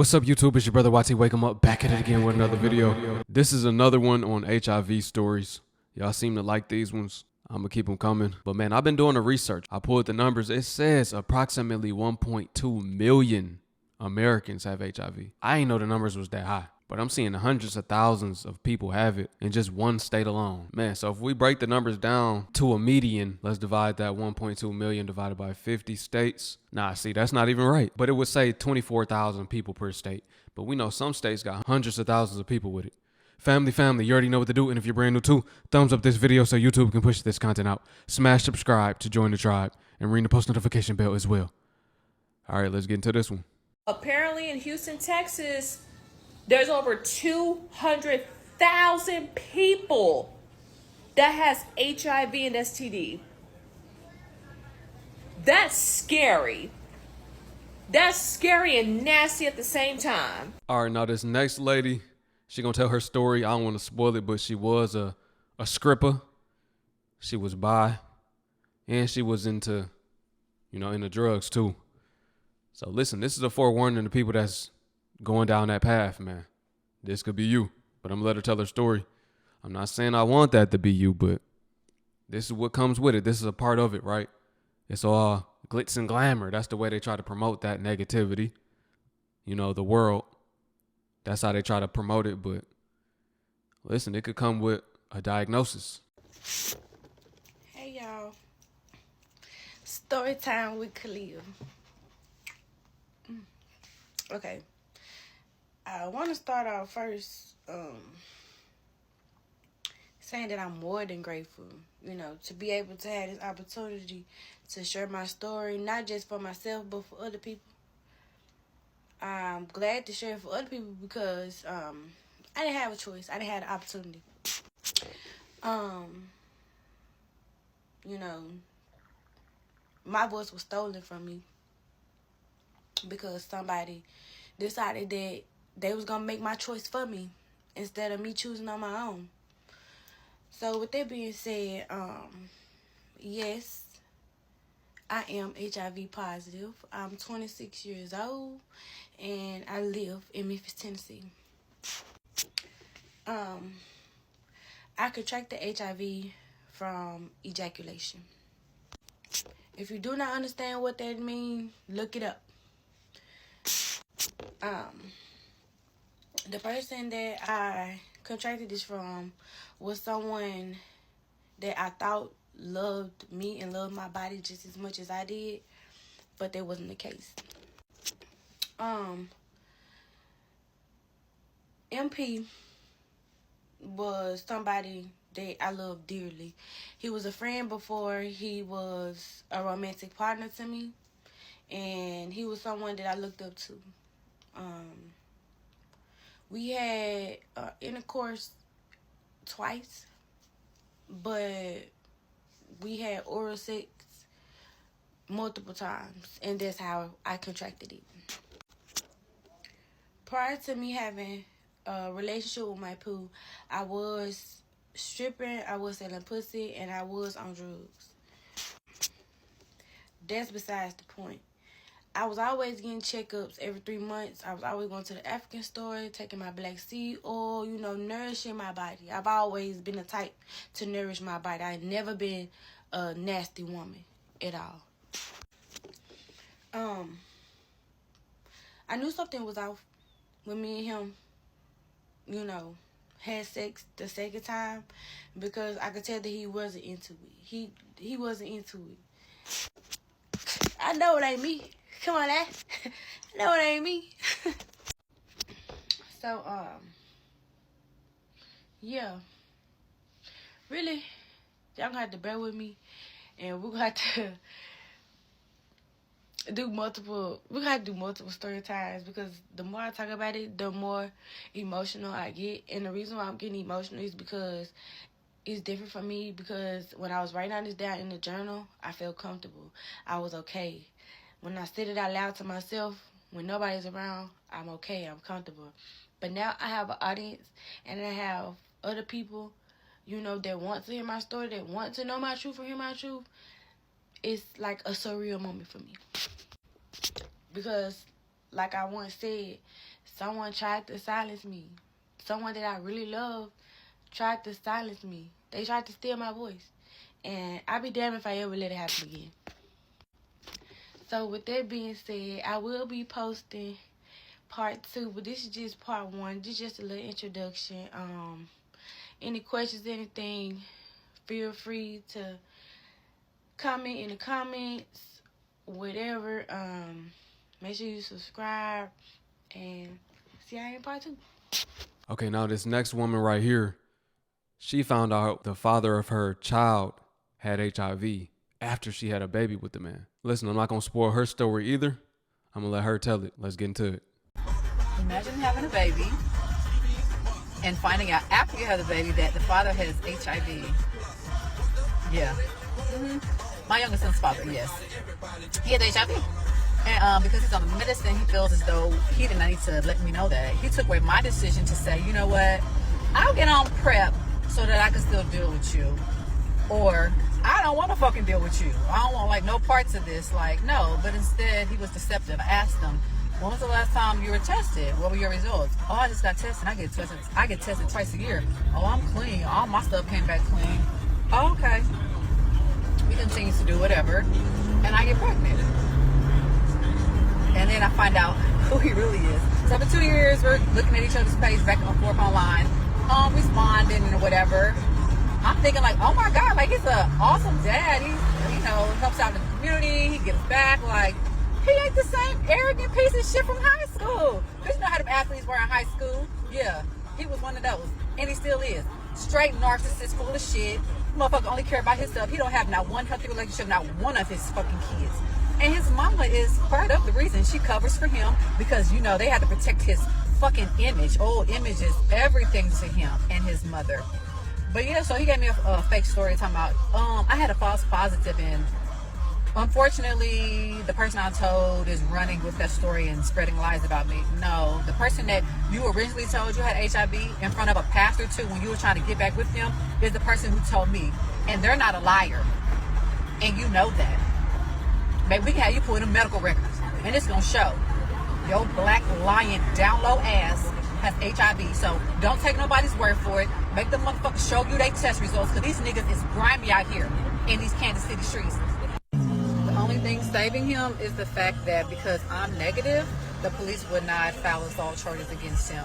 What's up, YouTube? It's your brother YT. Wake 'em up, back at it again with another video. This is another one on HIV stories. Y'all seem to like these ones. I'm gonna keep them coming. But man, I've been doing the research. I pulled the numbers. It says approximately 1.2 million Americans have HIV. I ain't know the numbers was that high, but I'm seeing hundreds of thousands of people have it in just one state alone. Man, so if we break the numbers down to a median, let's divide that 1.2 million divided by 50 states. Nah, see, that's not even right. But it would say 24,000 people per state. But we know some states got hundreds of thousands of people with it. Family, you already know what to do. And if you're brand new too, thumbs up this video so YouTube can push this content out. Smash subscribe to join the tribe and ring the post notification bell as well. All right, let's get into this one. Apparently in Houston, Texas, there's over 200,000 people that has HIV and STD. That's scary. That's scary and nasty at the same time. All right, now this next lady, she gonna tell her story. I don't want to spoil it, but she was a stripper. She was bi, and she was into, into drugs too. So listen, this is a forewarning to people that's going down that path, man. This could be you, but I'm gonna let her tell her story. I'm not saying I want that to be you, but this is what comes with it. This is a part of it, right? It's all glitz and glamour. That's the way they try to promote that negativity. The world. That's how they try to promote it, but listen, it could come with a diagnosis. Hey y'all, story time with Khalil. Okay, I want to start off first saying that I'm more than grateful, to be able to have this opportunity to share my story, not just for myself, but for other people. I'm glad to share it for other people because I didn't have a choice. I didn't have the opportunity. My voice was stolen from me because somebody decided that they was going to make my choice for me instead of me choosing on my own. So with that being said, yes, I am HIV positive. I'm 26 years old and I live in Memphis, Tennessee. I contracted HIV from ejaculation. If you do not understand what that means, look it up. The person that I contracted this from was someone that I thought loved me and loved my body just as much as I did, but that wasn't the case. MP was somebody that I loved dearly. He was a friend before he was a romantic partner to me, and he was someone that I looked up to. We had intercourse twice, but we had oral sex multiple times, and that's how I contracted it. Prior to me having a relationship with my poo, I was stripping, I was selling pussy, and I was on drugs. That's besides the point. I was always getting checkups every 3 months. I was always going to the African store, taking my black seed oil, nourishing my body. I've always been the type to nourish my body. I've never been a nasty woman at all. I knew something was off when me and him, had sex the second time because I could tell that he wasn't into it. He wasn't into it. I know it ain't me. Come on, I know it ain't me. So, yeah. Really, y'all gonna have to bear with me, and we're gonna have to do multiple story times because the more I talk about it, the more emotional I get. And the reason why I'm getting emotional is because it's different for me, because when I was writing all this down in the journal, I felt comfortable. I was okay. When I said it out loud to myself, when nobody's around, I'm okay, I'm comfortable. But now I have an audience, and I have other people, that want to hear my story, that want to know my truth or hear my truth. It's like a surreal moment for me. Because, like I once said, someone tried to silence me. Someone that I really love tried to silence me. They tried to steal my voice. And I'll be damned if I ever let it happen again. So with that being said, I will be posting part 2, but this is just part 1. This is just a little introduction. Any questions, anything, feel free to comment in the comments, whatever. Make sure you subscribe and see y'all in part 2. Okay, now this next woman right here, she found out the father of her child had HIV after she had a baby with the man. Listen, I'm not gonna spoil her story either. I'm gonna let her tell it. Let's get into it. Imagine having a baby and finding out after you have the baby that the father has HIV. Yeah. My youngest son's father, yes. He had HIV. And because he's on medicine, he feels as though he did not need to let me know that. He took away my decision to say, you know what, I'll get on PrEP so that I can still deal with you. Or, I don't want to fucking deal with you. I don't want like no parts of this. Like, no. But instead, he was deceptive. I asked him, when was the last time you were tested? What were your results? Oh, I just got tested. I get tested twice a year. Oh, I'm clean. All my stuff came back clean. Oh, okay. He continues to do whatever. And I get pregnant. And then I find out who he really is. So for 2 years, we're looking at each other's page back and forth online, responding and whatever. I'm thinking like, oh my God, like he's an awesome dad. He, helps out in the community. He gives back. Like, he ain't the same arrogant piece of shit from high school. Because you know how them athletes were in high school? Yeah, he was one of those. And he still is. Straight narcissist, full of shit. Motherfucker only care about himself. He don't have not one healthy relationship, not one of his fucking kids. And his mama is part of the reason. She covers for him because, they had to protect his fucking image. Old image is everything to him and his mother. But yeah, so he gave me a fake story talking about, I had a false positive, and unfortunately, the person I told is running with that story and spreading lies about me. No, the person that you originally told you had HIV in front of a pastor too when you were trying to get back with them is the person who told me. And they're not a liar. And you know that. Maybe we can have you pull in the medical records and it's going to show. Your black lying down low ass has HIV. So don't take nobody's word for it. Make the motherfuckers show you their test results because these niggas is grimy out here in these Kansas City streets. The only thing saving him is the fact that because I'm negative, the police would not file assault charges against him.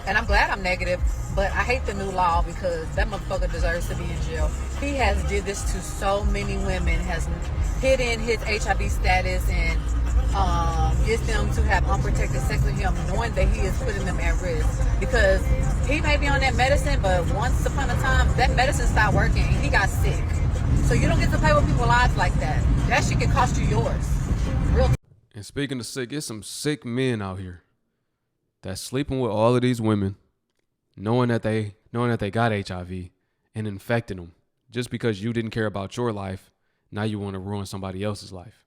And I'm glad I'm negative, but I hate the new law because that motherfucker deserves to be in jail. He has did this to so many women, has hidden his HIV status and gets them to have unprotected sex with him, knowing that he is putting them at risk. Because he may be on that medicine, but once upon a time, that medicine stopped working and he got sick. So you don't get to play with people's lives like that. That shit can cost you yours. Real. And speaking of sick, it's some sick men out here that's sleeping with all of these women, knowing that they got HIV and infecting them. Just because you didn't care about your life, now you want to ruin somebody else's life.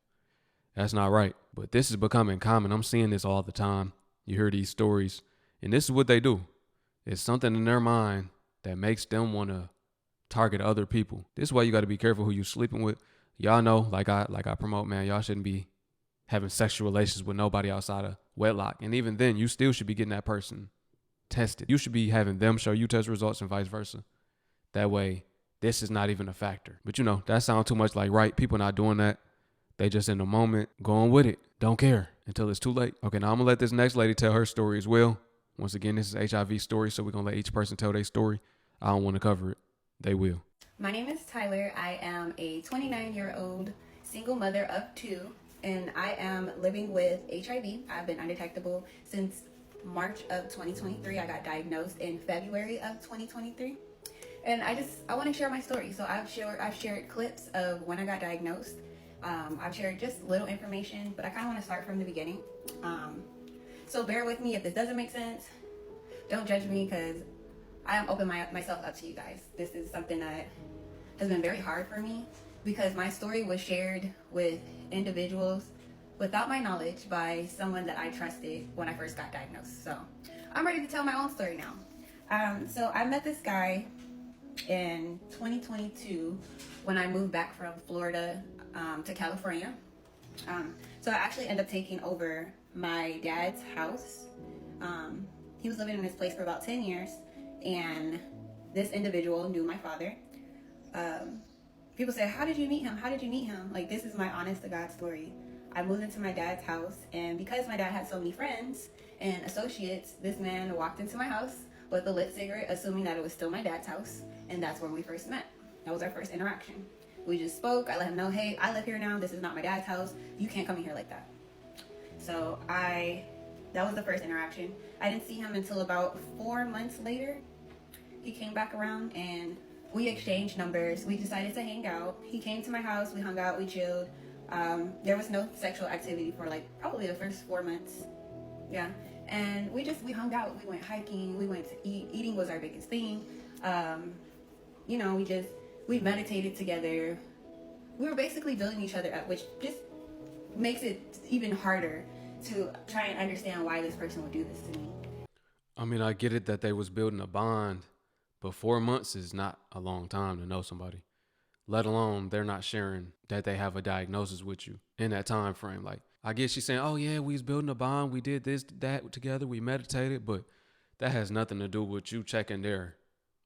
That's not right. But this is becoming common. I'm seeing this all the time. You hear these stories, and this is what they do. It's something in their mind that makes them want to target other people. This is why you got to be careful who you sleeping with. Y'all know, like I promote, man, y'all shouldn't be having sexual relations with nobody outside of wedlock. And even then, you still should be getting that person tested. You should be having them show you test results and vice versa. That way, this is not even a factor. But that sounds too much like right. People not doing that. They just in the moment going with it. Don't care until it's too late. Okay, now I'm going to let this next lady tell her story as well. Once again, this is HIV story, so we're going to let each person tell their story. I don't want to cover it. They will. My name is Tyler. I am a 29-year-old single mother of 2, and I am living with HIV. I've been undetectable since March of 2023. I got diagnosed in February of 2023. And I want to share my story. So I've shared clips of when I got diagnosed. I've shared just little information, but I kind of want to start from the beginning. So bear with me if this doesn't make sense. Don't judge me because I am open myself up to you guys. This is something that has been very hard for me because my story was shared with individuals without my knowledge by someone that I trusted when I first got diagnosed. So I'm ready to tell my own story now. So I met this guy in 2022 when I moved back from Florida to California. So I actually ended up taking over my dad's house He was living in this place for about 10 years, and this individual knew my father. People say, how did you meet him? How did you meet him? Like, this is my honest to God story. I moved into my dad's house, and because my dad had so many friends and associates, this man walked into my house with a lit cigarette, assuming that it was still my dad's house, and that's where we first met. That was our first interaction. We just spoke. I let him know, hey, I live here now. This is not my dad's house. You can't come in here like that. So that was the first interaction. I didn't see him until about 4 months later. He came back around and we exchanged numbers. We decided to hang out. He came to my house. We hung out. We chilled. There was no sexual activity for like probably the first 4 months. Yeah. And we hung out. We went hiking. We went to eat. Eating was our biggest thing. We meditated together. We were basically building each other up, which just makes it even harder to try and understand why this person would do this to me. I mean, I get it that they was building a bond, but 4 months is not a long time to know somebody, let alone they're not sharing that they have a diagnosis with you in that time frame. Like, I guess she's saying, oh yeah, we was building a bond, we did this, that together, we meditated, but that has nothing to do with you checking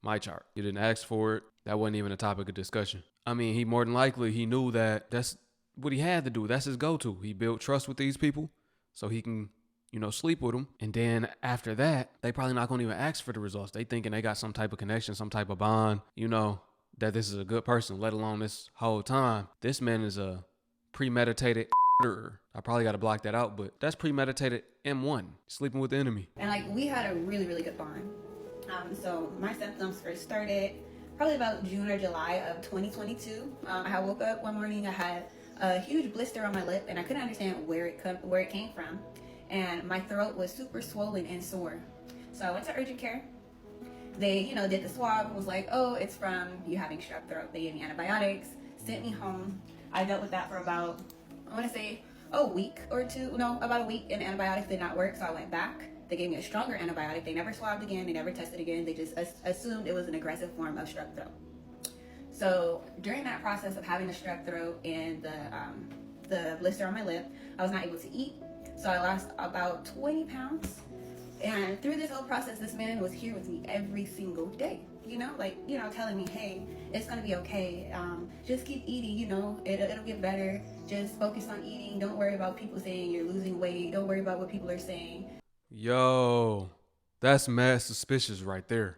my chart. You didn't ask for it. That wasn't even a topic of discussion. I mean, he more than likely, he knew that that's what he had to do. That's his go-to. He built trust with these people so he can, sleep with them. And then after that, they probably not going to even ask for the results. They thinking they got some type of connection, some type of bond, that this is a good person, let alone this whole time. This man is a premeditated murderer. I probably got to block that out, but that's premeditated M1, sleeping with the enemy. And we had a really, really good bond. So my symptoms first started probably about June or July of 2022. I woke up one morning, I had a huge blister on my lip, and I couldn't understand where it came from. And my throat was super swollen and sore. So I went to urgent care. They, did the swab and was like, oh, it's from you having strep throat. They gave me antibiotics, sent me home. I dealt with that for about, I want to say, a week or two. No, about a week, and antibiotics did not work, so I went back. They gave me a stronger antibiotic. They never swabbed again. They never tested again. They just assumed it was an aggressive form of strep throat. So during that process of having the strep throat and the blister on my lip, I was not able to eat. So I lost about 20 pounds. And through this whole process, this man was here with me every single day. Telling me, hey, it's gonna be okay. Just keep eating. It'll get better. Just focus on eating. Don't worry about people saying you're losing weight. Don't worry about what people are saying. Yo, that's mad suspicious right there.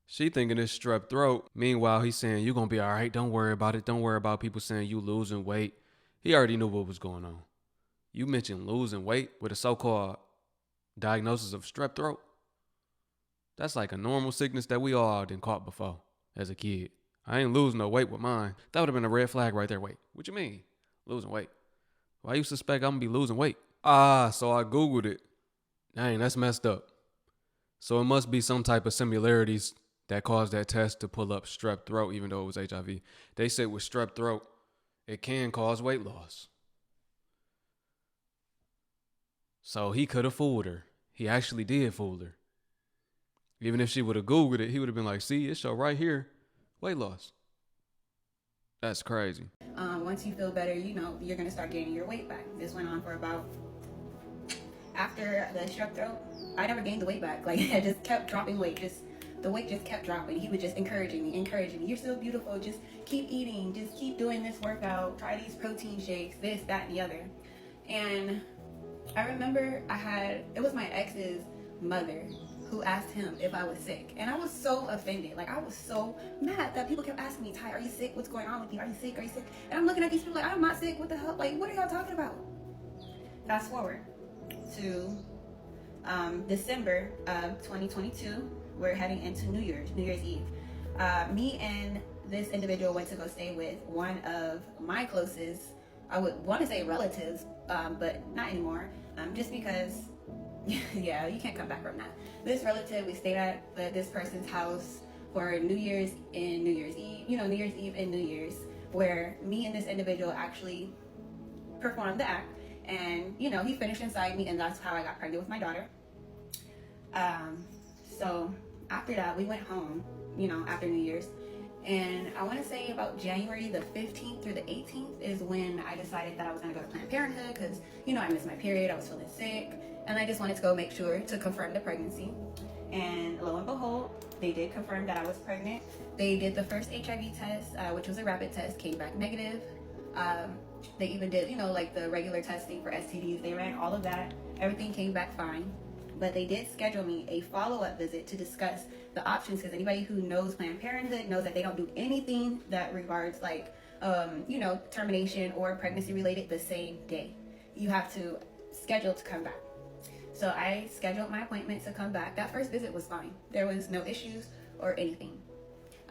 She thinking it's strep throat. Meanwhile, he's saying, you're going to be all right. Don't worry about it. Don't worry about people saying you losing weight. He already knew what was going on. You mentioned losing weight with a so-called diagnosis of strep throat. That's like a normal sickness that we all done caught before as a kid. I ain't losing no weight with mine. That would have been a red flag right there. Wait, what you mean? Losing weight? Why you suspect I'm going to be losing weight? So I Googled it. Dang, that's messed up. So it must be some type of similarities that caused that test to pull up strep throat, even though it was HIV. They said with strep throat, it can cause weight loss. So he could have fooled her. He actually did fool her. Even if she would have Googled it, he would have been like, see, it show right here, weight loss. That's crazy. Once you feel better, you're going to start gaining your weight back. This went on for about, after the strep throat, I never gained the weight back. I just kept dropping weight. The weight just kept dropping. He was just encouraging me. You're so beautiful. Just keep eating. Just keep doing this workout. Try these protein shakes, this, that, and the other. And I remember it was my ex's mother who asked him if I was sick. And I was so offended. I was so mad that people kept asking me, Ty, are you sick? What's going on with you? Are you sick? Are you sick? And I'm looking at these people I'm not sick. What the hell? What are y'all talking about? Fast forward to December of 2022. We're heading into New Year's Eve. Me and this individual went to go stay with one of my closest, I would want to say relatives, but not anymore, just because, yeah, you can't come back from that. This relative, we stayed at this person's house for New Year's and New Year's Eve, New Year's Eve and New Year's, where me and this individual actually performed the act. And, he finished inside me, and that's how I got pregnant with my daughter. So after that, we went home, after New Year's. And I want to say about January the 15th through the 18th is when I decided that I was going to go to Planned Parenthood because, you know, I missed my period, I was feeling sick, and I just wanted to go make sure to confirm the pregnancy. And lo and behold, they did confirm that I was pregnant. They did the first HIV test, which was a rapid test, came back negative. They even did, you know, like the regular testing for STDs. They ran all of that. Everything came back fine. But they did schedule me a follow-up visit to discuss the options, because anybody who knows Planned Parenthood knows that they don't do anything that regards like, you know, termination or pregnancy related the same day. You have to schedule to come back. So I scheduled my appointment to come back. That first visit was fine. There was no issues or anything.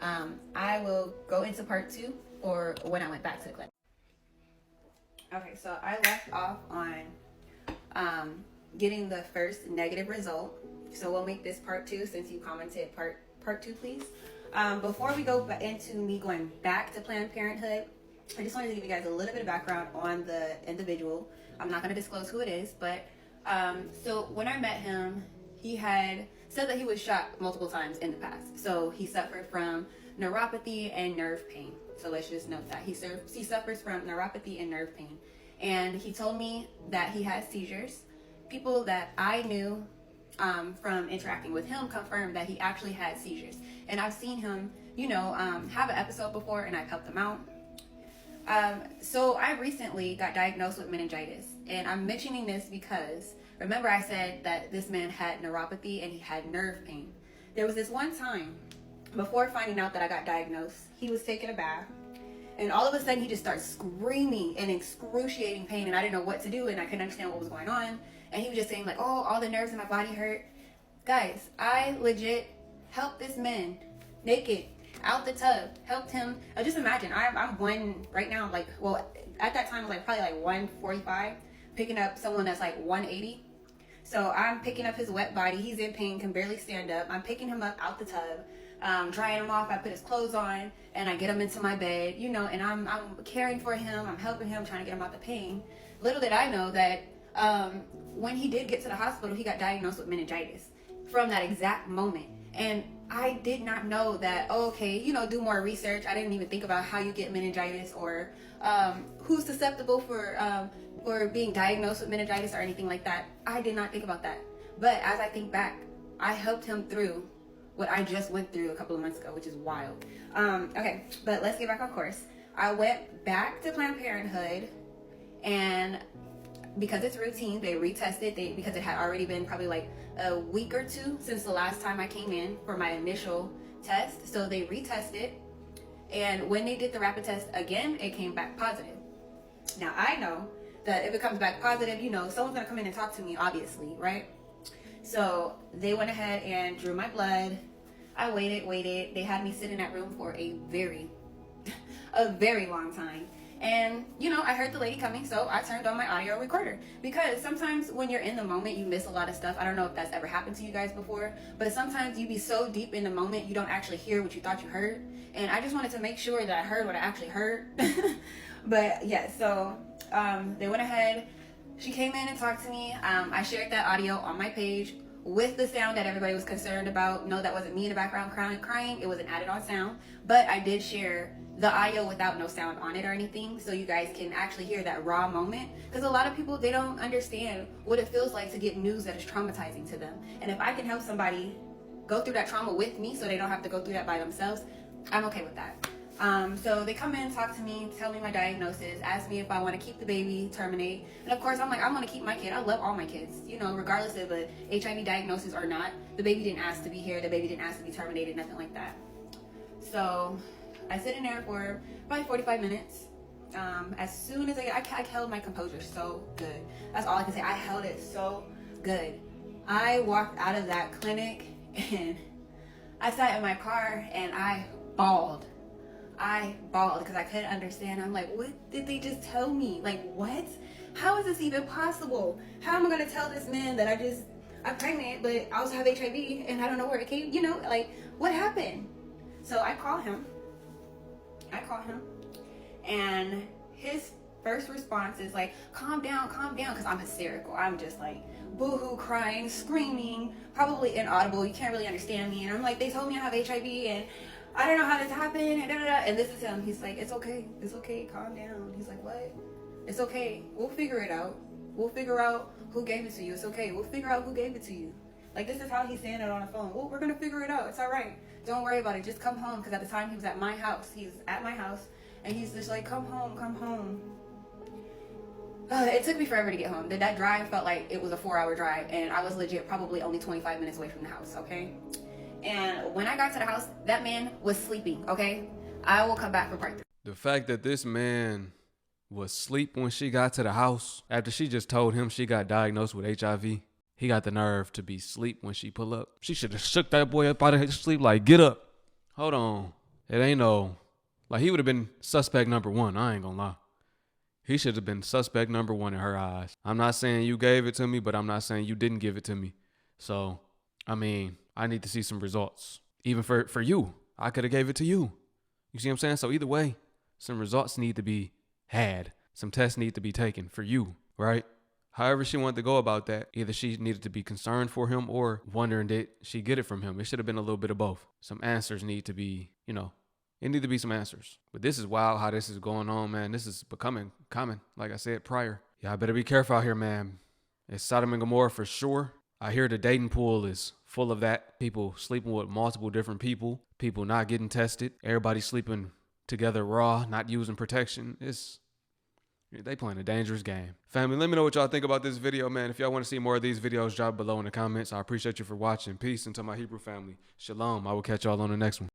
I will go into part 2 or when I went back to the clinic. Okay, so I left off on getting the first negative result. So we'll make this part 2 since you commented part 2, please. Before we go into me going back to Planned Parenthood, I just wanted to give you guys a little bit of background on the individual. I'm not going to disclose who it is, but so when I met him, he had said that he was shot multiple times in the past. So he suffered from neuropathy and nerve pain. So let's just note that he suffers from neuropathy and nerve pain. And he told me that he has seizures. People that I knew from interacting with him confirmed that he actually had seizures. And I've seen him, you know, have an episode before, and I've helped him out. So I recently got diagnosed with meningitis, and I'm mentioning this because remember I said that this man had neuropathy and he had nerve pain. There was this one time before finding out that I got diagnosed, he was taking a bath, and all of a sudden he just started screaming in excruciating pain, and I didn't know what to do, and I couldn't understand what was going on. And he was just saying like, oh, all the nerves in my body hurt. Guys, I legit helped this man naked out the tub, helped him. Just imagine, I'm one right now, like, well, at that time I was like probably like 145, picking up someone that's like 180. So I'm picking up his wet body. He's in pain, can barely stand up. I'm picking him up out the tub, drying him off. I put his clothes on, and I get him into my bed, you know, and I'm caring for him. I'm helping him, trying to get him out the pain. Little did I know that when he did get to the hospital, he got diagnosed with meningitis from that exact moment. And I did not know that, oh, okay, you know, do more research. I didn't even think about how you get meningitis or who's susceptible for being diagnosed with meningitis or anything like that. I did not think about that. But as I think back, I helped him through what I just went through a couple of months ago, which is wild. Okay, but let's get back on course. I went back to Planned Parenthood, and because it's routine, they retested because it had already been probably like a week or 2 since the last time I came in for my initial test. So they retested, and when they did the rapid test again, it came back positive. Now I know that if it comes back positive, you know, someone's gonna come in and talk to me, obviously, right? So they went ahead and drew my blood. I waited. They had me sit in that room for a very long time. And, you know, I heard the lady coming, so I turned on my audio recorder. Because sometimes when you're in the moment, you miss a lot of stuff. I don't know if that's ever happened to you guys before, but sometimes you be so deep in the moment, you don't actually hear what you thought you heard. And I just wanted to make sure that I heard what I actually heard. But, yeah, so they went ahead. She came in and talked to me. I shared that audio on my page with the sound that everybody was concerned about. No, that wasn't me in the background crying. It was an added on sound. But I did share the audio without no sound on it or anything, so you guys can actually hear that raw moment, because a lot of people, they don't understand what it feels like to get news that is traumatizing to them. And if I can help somebody go through that trauma with me so they don't have to go through that by themselves, I'm okay with that. So they come in, talk to me, tell me my diagnosis, ask me if I want to keep the baby, terminate. And of course I'm like, I want to keep my kid. I love all my kids, you know, regardless of a HIV diagnosis or not. The baby didn't ask to be here, the baby didn't ask to be terminated, nothing like that. So I sit in there for probably 45 minutes. As soon as I held my composure so good. That's all I can say. I held it so good. I walked out of that clinic and I sat in my car and I bawled because I couldn't understand. I'm like, what did they just tell me? Like, what? How is this even possible? How am I going to tell this man that I'm pregnant, but I also have HIV and I don't know where it came, you know, like, what happened? So I call him, and his first response is like, calm down, because I'm hysterical. I'm just like boo-hoo, crying, screaming, probably inaudible. You can't really understand me. And I'm like, they told me I have HIV, and I don't know how this happened, and da, da, da. And this is him. He's like, it's okay, calm down. He's like, what? It's okay, we'll figure it out. We'll figure out who gave it to you. It's okay, we'll figure out who gave it to you. Like, this is how he's saying it on the phone. Well, we're gonna figure it out. It's all right. Don't worry about it. Just come home. Because at the time he was at my house. He was at my house, and he's just like, come home, come home. It took me forever to get home. That drive felt like it was a 4-hour drive, and I was legit probably only 25 minutes away from the house, okay? And when I got to the house, that man was sleeping, okay? I will come back for part 3. The fact that this man was asleep when she got to the house, after she just told him she got diagnosed with HIV, he got the nerve to be asleep when she pull up. She should have shook that boy up out of his sleep like, get up. Hold on. It ain't no, like, he would have been suspect number 1. I ain't gonna lie. He should have been suspect number 1 in her eyes. I'm not saying you gave it to me, but I'm not saying you didn't give it to me. So, I mean, I need to see some results. Even for you. I could have gave it to you. You see what I'm saying? So either way, some results need to be had. Some tests need to be taken for you, right? However she wanted to go about that, either she needed to be concerned for him or wondering did she get it from him. It should have been a little bit of both. Some answers need to be, it need to be some answers. But this is wild how this is going on, man. This is becoming common, like I said prior. Y'all better be careful out here, man. It's Sodom and Gomorrah for sure. I hear the dating pool is full of that. People sleeping with multiple different people. People not getting tested. Everybody sleeping together raw, not using protection. They playing a dangerous game. Family, let me know what y'all think about this video, man. If y'all want to see more of these videos, drop below in the comments. I appreciate you for watching. Peace. And to my Hebrew family, shalom. I will catch y'all on the next one.